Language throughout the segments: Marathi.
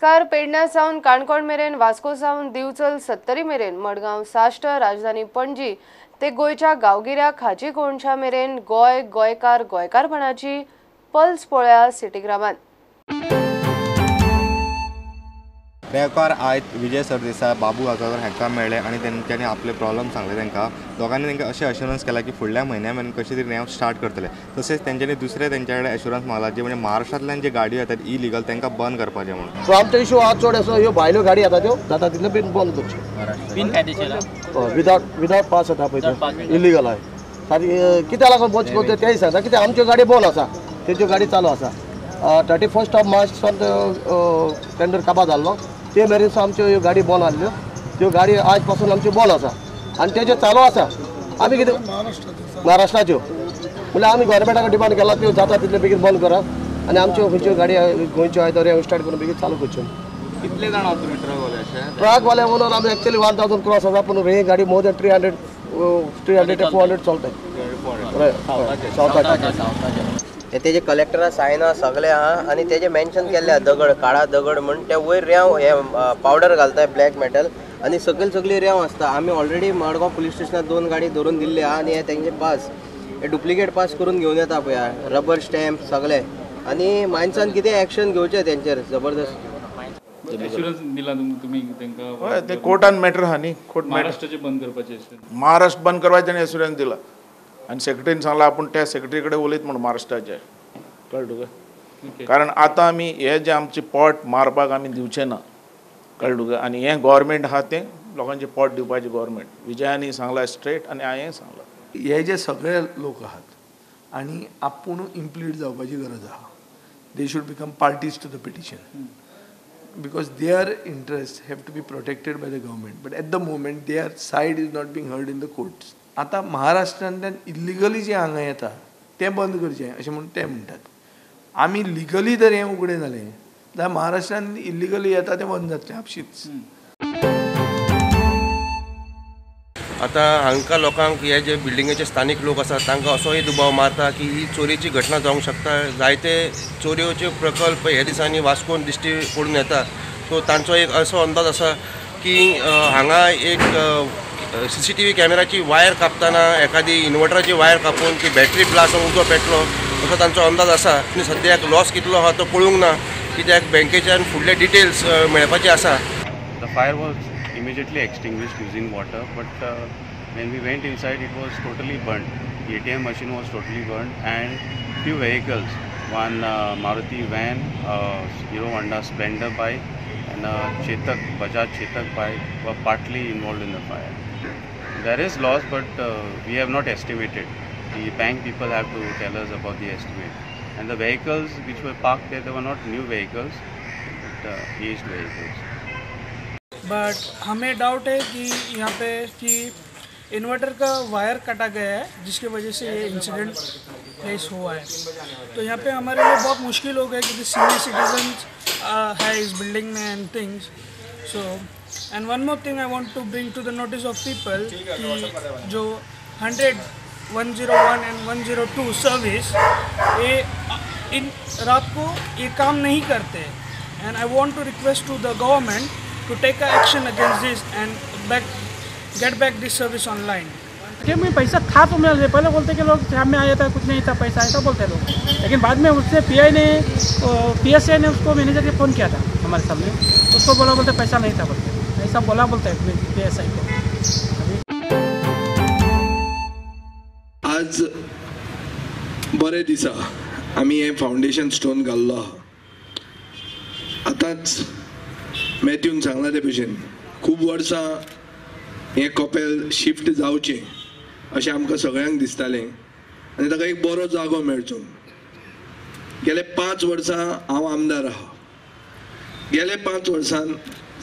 नमस्कार. पेडण्या सावन काणकोण मेरेन, वास्को सावन दिवचल 70 मेरेन, मडगांव साश्ट, राजधानी पणजी ते गोयच्या गांवगिऱ्या खाची कोणच्या मेरेन गोय गोयकार गोयकारपणाची पल्स पळया सिटीग्रामात. बेकार आयज विजय सरदेसाय बाबू आगाकर हांकां मेळ्ळे आनी तेंच्यांनी आपले प्रॉब्लम सांगले. तांकां दोगांनी तांकां अशें अश्युरन्स केला की फुडल्या म्हयन्या मेरेन कशें तरी रेंव स्टार्ट करतले. तशेंच तेंच्यांनी दुसरे तेंच्या कडेन एश्युरन्स मागला जे म्हणजे महाराष्ट्रांतल्यान जे गाडयो येतात इलिगल तांकां बंद करपाचें म्हणून. सो आमचो इशू आज चड असो ह्यो भायल्यो गाडी येता त्यो जाता तितले बीन बंद करच्यो. बीन कायदेशीर विदाउट पास येता पळय ते इलिगल आहे. सारकी कित्याक लागून बंद करता तेय सांगता कित्याक आमच्यो गाडी बंद आसा, तेंच्यो गाडी चालू आसा. 31 मार्च सावन टेंडर काबार जाल्लो ते मेरेन आमच्यो ह्यो गाडी बंद आसल्यो. त्यो गाडी आज पासून आमच्यो बंद आसा आनी तेजे चालू आसा. आमी कितें महाराष्ट्राच्यो म्हणल्यार आमी गोवोरमेंटाक डिमांड केला त्यो जाता तितले बेगीन बंद करात आनी आमच्यो खंयच्यो गाडी गोंयच्यो आहाय त्यो स्टार्ट करून बेगीन चालू करच्यो. कितले जाण तुमी ट्रकवाले म्हणून आमी एक्चुअली 1000 क्रॉस आसा पूण ही गाडी मोर दॅन 300 to 400 चलताय. तेजे कलेक्टरा सायन सगळे आहा आनी तेजे मेन्शन केल्ले दगड काळा दगड म्हण ते वयर रेंव हे पावडर घालताय ब्लॅक मेटल आनी सकयल सगळी रेंव आसता. आमी ऑलरेडी मडगांव पुलीस स्टेशनात 2 गाडी धरून दिल्ले आहा आनी हे तेंचे पास हे डुप्लिकेट पास करून घेवन येता पळय, रबर स्टॅम्प सगळे. आनी माणसान कितें एक्शन घेवचें तेंचेर जबरदस्त. एश्युरन्स दिला तुम्ही तांकां ते कोर्टान मॅटर आहा न्ही. कोर्ट महाराष्ट्राचे बंद करपाचे महाराष्ट्र बंद करपाचें ताणें एश्युरन्स दिला आनी सेक्रेटरीन सांगला आपूण त्या सेक्रेटरी कडेन उलयत म्हणून महाराष्ट्राचे. कळ्ळें तुका? कारण आतां आमी हे जे आमचे पोट मारपाक आमी दिवचे ना. कळ्ळें तुका? आनी हें गोवोरमेंट आहा तें लोकांचे पोट दिवपाचें गोवोरमेंट. विजयानी सांगला स्ट्रेट आनी हांवें सांगलां. हे जे सगळे लोक आहात आनी आपूण इम्प्लीड जावपाची गरज आहा. They should become parties to the petition because their interests have to be protected by the government, but at the moment their side is not being heard in the courts. आता महाराष्ट्रांतल्यान इल्लिगली जे हांगा येता तें बंद करचें अशें म्हणून ते म्हणटात. आमी लिगली जर हें उगडें जालें जाल्यार महाराष्ट्रांत इल्लिगली येता तें बंद जातलें आपशींच. आता हांकां लोकांक हे जे बिल्डिंगेचे स्थानिक लोक आसात तांकां असोय दुबाव मारता की ही चोरीची घटना जावंक शकता. जायते चोरयोचे प्रकल्प हे दिसांनी वास्कोन दिश्टी पडून येता. सो तांचो एक असो अंदाज आसा की हांगा एक CCTV कॅमेराची वायर कापतना एखादी इन्वर्टराची वायर कापून ती बॅटरी ब्लास्ट जावन उजो पेटलो असो तांचो अंदाज आसा. आनी सद्याक लॉस कितलो आहा तो पळोवंक ना कित्याक बँकेच्यान फुडले डिटेल्स मेळपाचे आसा. The fire was immediately extinguished using water, but when we went inside it was totally burnt. The ATM machine was totally burnt and few vehicles, one Maruti van, Hero Honda Splendor bike and a Chetak, Bajaj Chetak bike were partly involved in the fire. There is loss, but we have not estimated. The bank people have to tell us about the estimate. And the vehicles which were parked there, they were not new vehicles, but aged vehicles. But हमें डाउट है कि यहाँ पे कि इन्वर्टर का वायर काटा गया है जिसकी वजह से ये इंसिडेंट फेस हुआ है. तो यहाँ पे हमारे लिए बहुत मुश्किल हो गया क्योंकि सीनियर सिटीजन्स है इस बिल्डिंग में and things. So and one more thing I want to bring to the notice of people कि जो 101 एंड 102 सर्विस ये इन रात को ये काम नहीं करते. And I want to request to the government to take action against this and get back this service online. कि मैं पैसा था तो मिल रहा. पहले बोलते कि लोग शाम में आया था कुछ नहीं था पैसा ऐसा बोलते लोग, लेकिन बाद में उससे PI ने PSI ने उसको मैनेजर के फ़ोन किया था हमारे सामने. उसको बोलते पैसा नहीं था बोलते ऐसा बोलते है PSI को. आज बरे दिसा आमी हे फाउंडेशन स्टोन घाल्लो आहा. आतांच मॅथ्यून सांगला ते भशेन खूब वर्सां हे कपेल शिफ्ट जावचें अशें आमकां सगळ्यांक दिसतालें आनी ताका एक बरो जागो मेळचो. गेले 5 वर्सां हांव आमदार आहा. गेले 5 वर्सान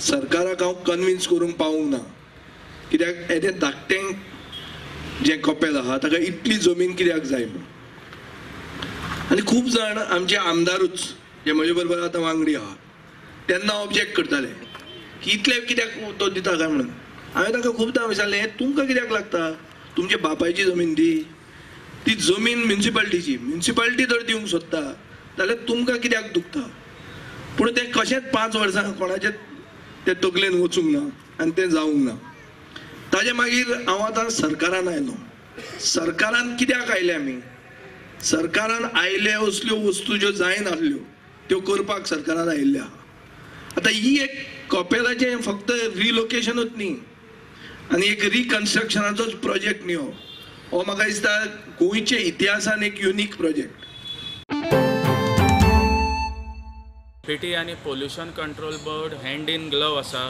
सरकाराक हांव कन्विन्स करूंक पावूंक ना कित्याक हें धाकटें जें कपेल आहा ताका इतली जमीन कित्याक जाय म्हूण. आनी खूब जाण आमचे आमदारूच जे म्हजे बरोबर आतां वांगडी आहा तेन्ना ऑब्जेक्ट करताले की इतले कित्याक तो दिता काय म्हणून. हांवें ताका खूबदां विचारलें तुमकां कित्याक लागता, तुमच्या बापायची जमीन दी. ती जमीन म्युन्सिपालिटीची, म्युन्सिपालिटी जर दिवंक सोदता जाल्यार तुमकां कित्याक दुखता. पूण ते कशेंच 5 वर्सां कोणाचे ते तकलेन वचूंक ना आनी ते जावंक ना. ताजे मागीर हांव आतां सरकारान आयलो. सरकारान कित्याक आयले आमी? सरकारान आयले असल्यो वस्तू ज्यो जायन आसल्यो त्यो करपाक सरकारान आयिल्ले आहा. आतां ही एक कॉपेलाचें फक्त रिलोकेशनूच न्ही आनी एक रिकन्स्ट्रक्शनाचोच प्रोजेक्ट न्ही हो म्हाका दिसता गोंयच्या इतिहासान एक युनीक प्रोजेक्ट. एमपीटी आनी pollution control board hand in glove आसा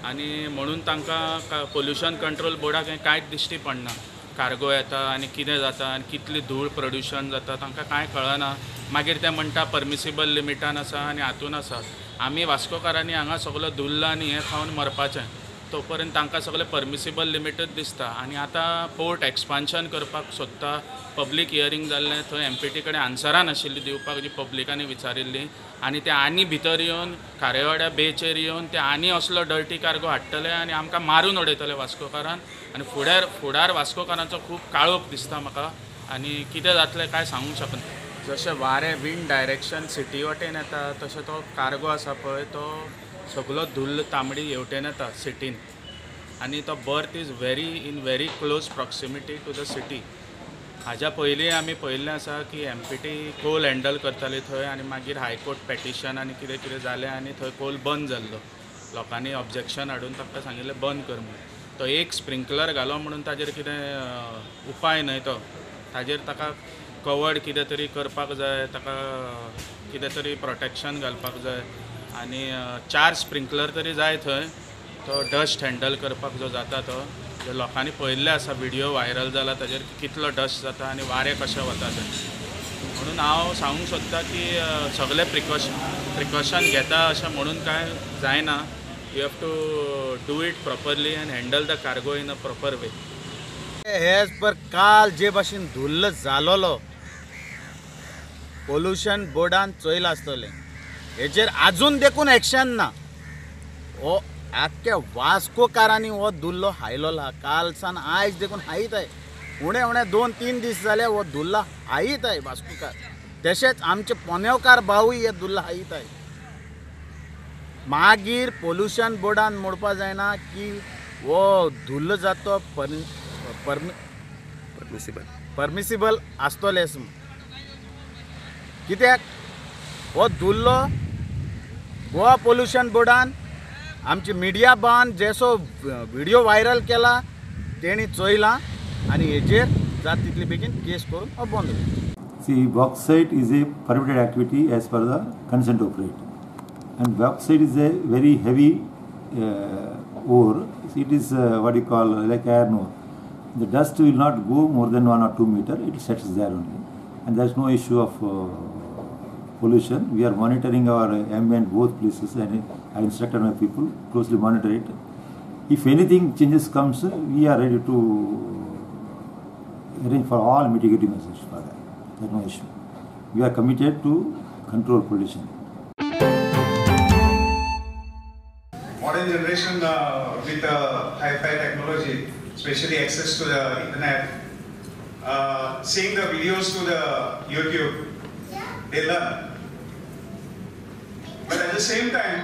आनी म्हणून तांकां पोल्युशन कंट्रोल बोर्डाक हें कांयच दिश्टी पडना. कार्गो येता आनी कितें जाता आनी कितली धूळ प्रदूशण जाता तांकां कांय कळना. मागीर ते म्हणटा परमिसिबल लिमिटान आसा आनी हातून आसा. आमी वास्कोकारांनी हांगा सगळो धुल्ल आनी हें खावन मरपाचें तो पर्यंत तांकां सगळें परमिसिबल लिमिटच दिसता. आनी आतां पोर्ट एक्सपान्शन करपाक सोदता. पब्लीक हियरींग जाल्लें थंय एमपीटी कडेन आन्सरां नाशिल्लीं दिवपाक जी पब्लिकांनी विचारिल्लीं आनी ते आनी भितर येवन खारेवाड्या बेचेर येवन ते आनी असलो डर्टी कार्गो हाडटले आनी आमकां मारून उडयतले वास्कोकारान. आनी फुडार वास्कोकारांचो खूब काळोख दिसता म्हाका आनी कितें जातलें कांय सांगूंक शकना. जशें वारें विंड डायरेक्शन सिटी वटेन येता तसो तो कार्गो आसा पळय तो सगळो धुल्ल तांबडी हेवटेन येता सिटीन आनी तो berth is in very close proximity to the city. हाज्या पयलीं आमी पळयल्लें आसा की एमपीटी कोल हँडल करताली थंय आनी मागीर हायकोर्ट पेटिशन आनी कितें कितें जालें आनी थंय कोल बंद जाल्लो. लोकांनी ऑब्जेक्शन हाडून ताका सांगिल्लें बंद कर म्हणून. तो एक स्प्रिंकलर घालो म्हणून ताजेर कितें उपाय न्हय तो. ताजेर ताका कवर्ड कितें तरी करपाक जाय, ताका कितें तरी प्रोटेक्शन घालपाक जाय आनी 4 स्प्रिंकलर तरी जाय थंय तो डस्ट हँडल करपाक जो जाता तो लोकांनी पळयल्ले आसा. व्हिडियो व्हायरल जाला ताजेर कितलो डस्ट जाता आनी वारें कशें वता तें. म्हणून हांव सांगूंक सोदता की सगळे प्रिकॉशन घेता अशें म्हणून कांय जायना. You have to do it properly and handle the cargo in a proper way. हेज पर काल जे भाशेन धुल्ल जालोलो पोल्युशन बोर्डान चोयला आसतलें हेजेर आजून देखून एक्शन ना. हो आख्या वास्कोकारांनी हो धुल्लो हायलोला काल सान आयज देखून हायीताय. उणे 2-3 दीस जाले हो धुल्ला हायीताय वास्कोकार. तशेंच आमचे पोनेवकार भावूय हे धुल्ल हायीताय. मागीर पोल्युशन बोर्डान म्हणपा जायना की हो धुल्ल जातो परमिसिबल आसतलें कित्याक हो धुल्लो गोवा पोल्युशन बोर्डान आमची मिडिया बान जेसो व्हिडिओ व्हायरल केला तेणी चोयला आनी हेजेर जाता तितले बेगीन केस करून हो बंद. See, bauxite is a permitted activity as per the consent operate, and bauxite is a very heavy ore. It is what you call like iron ore. The dust will not go more than 1 or 2 meters. It settles there only, and there is no issue of pollution. We are monitoring our ambient both places, and I instructed my people closely monitor it. If anything changes comes, we are ready to arrange for all mitigating measures for that. There is no issue. We are committed to control pollution. Modern generation with hi-fi technology, especially access to the internet, seeing the videos to the YouTube, they learn. But at the same time,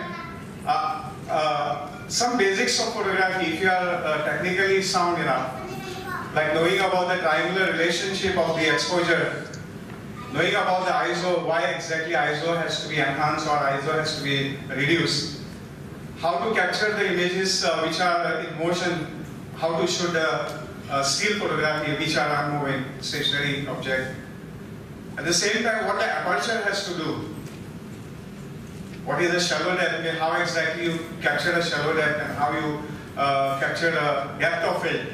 some basics of photography, if you are technically sound enough, like knowing about the triangular relationship of the exposure, knowing about the ISO, why exactly ISO has to be enhanced or ISO has to be reduced, how to capture the images which are in motion, how to shoot still photography which are unmoving, stationary object. At the same time, what the aperture has to do. What is the shallow depth, how exactly you capture a shallow depth and how you capture the depth of field.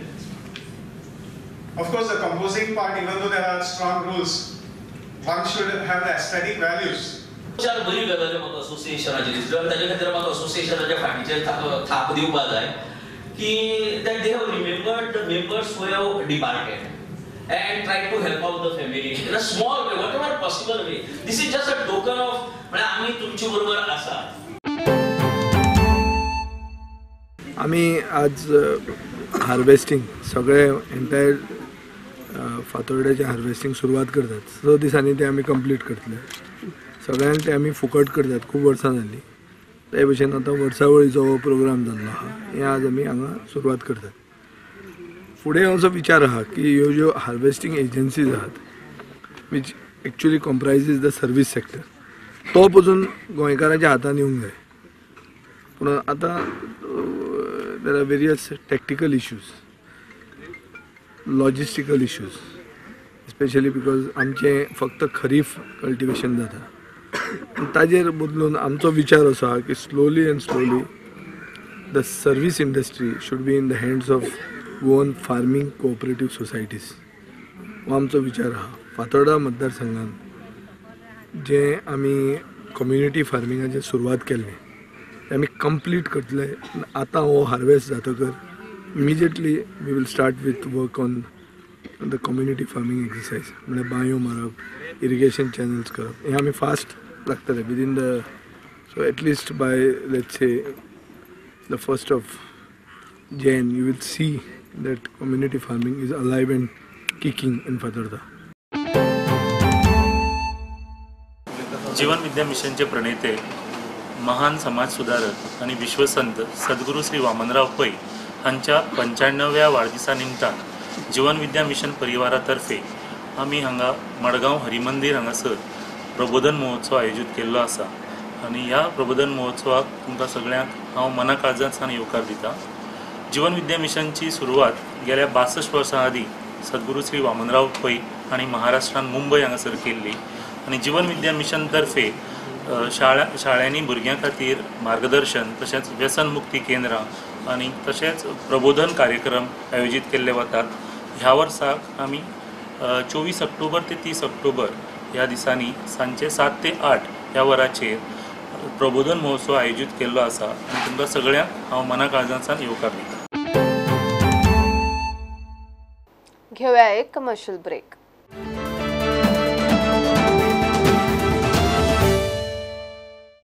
Of course, the composing part, even though there are strong rules, one should have the aesthetic values. चार बरी गजाली म्हाका असोसिएशनाची दिसली आनी ताजे खातीर म्हाका असोसिएशनाच्या फाटीचेर थाप दिवपा जाय की that they have remembered the members who have departed and tried to help out the family in a small way, whatever possible way. This is just a token of म्हणजे आम्ही तुमच्या बरोबर आसा. आम्ही आज हार्वेस्टिंग सगळे एंटायर फातोर्ड्याचे हार्वेस्टिंग सुरवात करतात. 6 दिसांनी ते आम्ही कंप्लीट करतले. सगळ्यांक ते आमी फुकट करतात, खूब वर्सां जाली. ते भशेन आतां वर्सावळीचो हो प्रोग्राम जाल्लो आहा, हे आज आमी हांगा सुरवात करतात. फुडें असो विचार आहा की ह्यो ज्यो हार्वेस्टींग एजन्सीज आहात which actually comprises the service sector, तो पसून गोंयकारांच्या हातान येवंक जाय. पूण आतां there are various tactical issues, logistical issues, especially because आमचें फक्त खरीफ कल्टिवेशन जाता. ताजेर बदलून आमचो विचार असो आहा की slowly and slowly the service industry should be in the hands of Goan farming cooperative societies. हो आमचो विचार आहा. फातोर्डा मतदारसंघात जे आमी कम्युनिटी फार्मिंगाचेर सुरवात केल्लें तें आमी कंप्लीट करतले. आतां हो हार्वेस्ट जातकर immediately we will start with work on the community farming exercise, म्हणजे बांयो मारप, इरिगेशन चॅनल्स करप, हे आमी फास्ट लागतले within the, so at least by let's say the 1st of Jan you will see that community farming is alive and kicking in Fatarda. जीवन विद्या मिशनचे प्रणेते महान समाज सुधारक आणि विश्वसंत सद्गुरू श्री वामनराव पै हांच्या 95व्या वाडदिसा निमतान जीवन विद्या मिशन परिवारातर्फे आमी हांगा मडगांव हरिमंदिर हांगासर प्रबोधन महोत्सव आयोजीत केल्लो आसा. आणि ह्या प्रबोधन महोत्सवाक तुमकां सगळ्यांक हांव मना काळजांतल्यान येवकार दिता. जीवन विद्या मिशनची सुरवात गेल्या 62 वर्सां आदीं सद्गुरू श्री वामनराव पै हांणी महाराष्ट्रान मुंबय हांगासर केल्ली. आणि जीवन विद्या मिशन तर्फे शाळांनी भुरग्यां खातीर मार्गदर्शन, तशेंच व्यसन मुक्ती केंद्रां आणि तशेंच प्रबोधन कार्यक्रम आयोजीत केल्ले वतात. ह्या वर्साक आमी 24 ऑक्टोबर ते 30 ऑक्टोबर ह्या दिसांनी सांजे 7 ते 8 ह्या वरांचेर प्रबोधन महोत्सव आयोजीत केल्लो आसा. आनी तुमकां सगळ्यांक हांव मना काळजांतल्यान येवकार दिता. घेऊया एक कमर्शियल ब्रेक.